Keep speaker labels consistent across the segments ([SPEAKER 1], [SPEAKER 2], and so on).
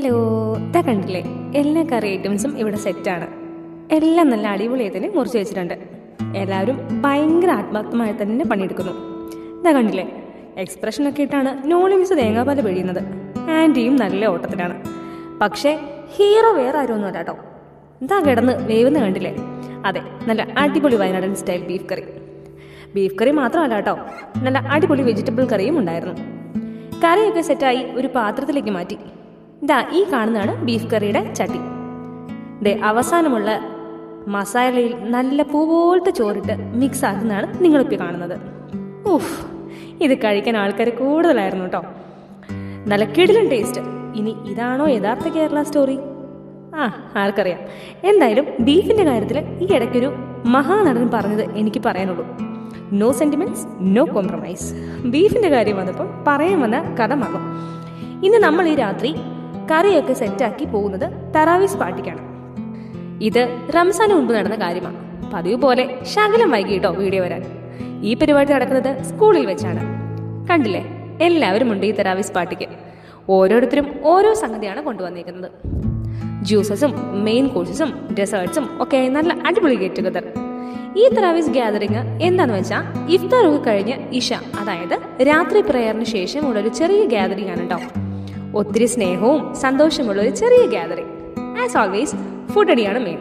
[SPEAKER 1] Hello, ഇതാ കണ്ടില്ലേ, എല്ലാ കറി ഐറ്റംസും ഇവിടെ സെറ്റാണ്. എല്ലാം നല്ല അടിപൊളിയായി തന്നെ മുറിച്ച് വെച്ചിട്ടുണ്ട്. എല്ലാവരും ഭയങ്കര ആത്മാർത്ഥമായി തന്നെ പണിയെടുക്കുന്നു. ഇതാ കണ്ടില്ലേ, എക്സ്പ്രഷനൊക്കെ ഇട്ടാണ് നോളിമിസ് തേങ്ങാപ്പാല് പിഴിയുന്നത്. ആൻറ്റിയും നല്ല ഓട്ടത്തിലാണ്. പക്ഷേ ഹീറോ വേറെ ആരുമൊന്നും കേട്ടോ. ഇതാ കിടന്ന് വേവുന്ന കണ്ടില്ലേ, അതെ, നല്ല അടിപൊളി വയനാടൻ സ്റ്റൈൽ ബീഫ് കറി. ബീഫ് കറി മാത്രമല്ല കേട്ടോ, നല്ല അടിപൊളി വെജിറ്റബിൾ കറിയും ഉണ്ടായിരുന്നു. കറിയൊക്കെ സെറ്റായി ഒരു പാത്രത്തിലേക്ക് മാറ്റി. ഇതാ ഈ കാണുന്നതാണ് ബീഫ് കറിയുടെ ചട്ടി. അവസാനമുള്ള മസാലയിൽ നല്ല പൂപോലത്തെ ചോറിട്ട് മിക്സ് ആക്കുന്നതാണ് നിങ്ങളിപ്പോൾ കാണുന്നത്. ഊഫ്, ഇത് കഴിക്കാൻ ആൾക്കാർ കൂടുതലായിരുന്നു കേട്ടോ. നല്ല കിടിലൻ ടേസ്റ്റ്. ഇനി ഇതാണോ യഥാർത്ഥ കേരള സ്റ്റോറി? ആർക്കറിയാം. എന്തായാലും ബീഫിന്റെ കാര്യത്തിൽ ഈ ഇടയ്ക്കൊരു മഹാനടൻ പറഞ്ഞത് എനിക്ക് പറയാനുള്ളൂ: നോ സെന്റിമെന്റ്സ്, നോ കോംപ്രമൈസ്. ബീഫിന്റെ കാര്യം വന്നപ്പോൾ പറയാൻ വന്ന കഥ മറന്നു. ഇന്ന് നമ്മൾ ഈ രാത്രി കറിയൊക്കെ സെറ്റാക്കി പോകുന്നത് തറാവീസ് പാർട്ടിക്കാണ്. ഇത് റംസാന് മുൻപ് നടന്ന കാര്യമാണ്. പതിവ് പോലെ ശകലം വൈകിട്ടോ വീഡിയോ വരാൻ. ഈ പരിപാടി നടക്കുന്നത് സ്കൂളിൽ വെച്ചാണ്. കണ്ടില്ലേ, എല്ലാവരും ഉണ്ട് ഈ തറാവീസ് പാർട്ടിക്ക്. ഓരോരുത്തരും ഓരോ സംഗതിയാണ് കൊണ്ടുവന്നിരിക്കുന്നത്. ജ്യൂസസും മെയിൻ കോഴ്സസും ഡെസേർട്സും ഒക്കെ നല്ല അടിപൊളി ഗെറ്റ് ടുഗദർ. ഈ തറാവീസ് ഗ്യാതറിങ് എന്താണെന്ന് വെച്ചാൽ ഇഫ്താറൊക്കെ കഴിഞ്ഞ് ഇഷ, അതായത് രാത്രി പ്രയറിന് ശേഷം ഉള്ള ഒരു ചെറിയ ഗ്യാതറിങ് ആണ് കേട്ടോ. ഒത്തിരി സ്നേഹവും സന്തോഷമുള്ള ഒരു ചെറിയ ഗ്യാതറിങ്. ആസ് ഓൾവേസ് ഫുഡ് അടിയാണ് മെയിൻ.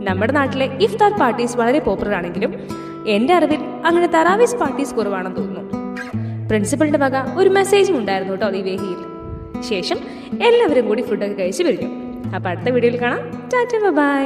[SPEAKER 1] നമ്മുടെ നാട്ടിലെ ഇഫ്താർ പാർട്ടീസ് വളരെ പോപ്പുലർ ആണെങ്കിലും എൻ്റെ അറിവിൽ അങ്ങനെ തറാവീസ് പാർട്ടീസ് കുറവാണെന്ന് തോന്നുന്നു. പ്രിൻസിപ്പലിന്റെ വക ഒരു മെസ്സേജും ഉണ്ടായിരുന്നു കേട്ടോ ദിവേഹിയിൽ. ശേഷം എല്ലാവരും കൂടി ഫുഡൊക്കെ കഴിച്ച് പിരിഞ്ഞു. അപ്പോൾ അടുത്ത വീഡിയോയിൽ കാണാം. ടാറ്റ, ബൈ.